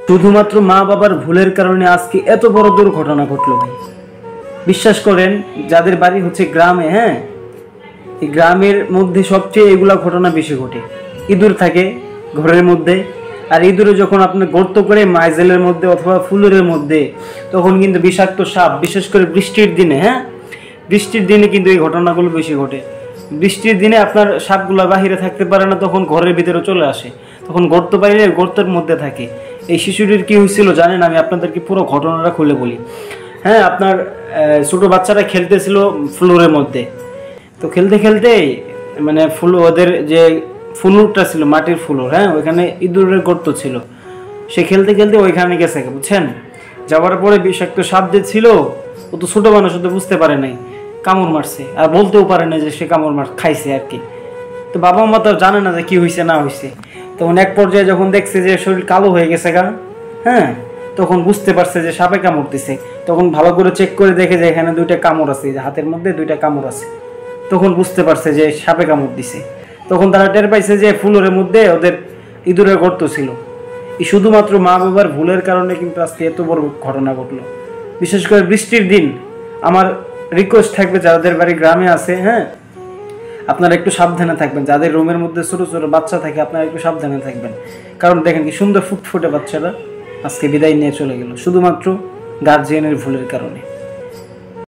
শুধুমাত্র মা বাবার ভুলের কারণে আজকে এত বড় দুর্ঘটনা ঘটলো ভাই। বিশ্বাস করেন, যাদের বাড়ি হচ্ছে গ্রামে, হ্যাঁ, এই গ্রামের মধ্যে সবচেয়ে এগুলা ঘটনা বেশি ঘটে। ইঁদুর থাকে ঘরের মধ্যে, আর ইঁদুরে যখন আপনার গর্ত করে মাইজেলের মধ্যে অথবা ফুলের মধ্যে, তখন কিন্তু বিষাক্ত সাপ, বিশেষ করে বৃষ্টির দিনে, হ্যাঁ, বৃষ্টির দিনে কিন্তু এই ঘটনাগুলো বেশি ঘটে। বৃষ্টির দিনে আপনার সাপগুলা বাহিরে থাকতে পারে না, তখন ঘরের ভিতরে চলে আসে, তখন গর্ত পাইলে গর্তের মধ্যে থাকে। এই শিশুটির কি হয়েছিল জানেন? আমি আপনাদেরকে পুরো ঘটনাটা খুলে বলি। হ্যাঁ, আপনার ছোট বাচ্চারা খেলতেছিল ফ্লোরের মধ্যে, তো খেলতে খেলতে মানে ওদের যে ফুলুরটা ছিল, মাটির ফুলুর, হ্যাঁ, ওইখানে ইঁদুরের গর্ত ছিল। সে খেলতে খেলতে ওইখানে গেছে, বুঝছেন? যাওয়ার পরে বিষাক্ত সাপ যে ছিল, ও তো ছোট মানুষ, তো বুঝতে পারে নাই, কামড় মারছে, আর বলতেও পারে না যে সে কামড় খাইছে আর কি। তো বাবা মা তো জানে না যে কি হয়েছে না হয়েছে। তখন এক পর্যায়ে যখন দেখছে যে শরীর কালো হয়ে গেছে গা, হ্যাঁ, তখন বুঝতে পারছে যে সাপে কামড় দিছে। তখন ভালো করে চেক করে দেখে যে এখানে দুইটা কামড় আছে, হাতের মধ্যে দুইটা কামড় আছে। তখন বুঝতে পারছে যে সাপে কামড় দিছে। তখন তারা টের পাইছে যে ফুলের মধ্যে ওদের ইঁদুরের গর্ত ছিল। এই শুধুমাত্র মা বাবার ভুলের কারণে কিন্তু আজকে এত বড় ঘটনা ঘটলো। বিশেষ করে বৃষ্টির দিন আমার রিকোয়েস্ট থাকবে, যাদের বাড়ি গ্রামে আছে, হ্যাঁ, আপনারা একটু সাবধানে থাকবেন। যাদের রুমের মধ্যে ছোট ছোট বাচ্চা থাকে, আপনারা একটু সাবধানে থাকবেন। কারণ দেখেন কি সুন্দর ফুটফুটে বাচ্চারা আজকে বিদায় নিয়ে চলে গেল শুধুমাত্র গার্জিয়ানের ভুলের কারণে।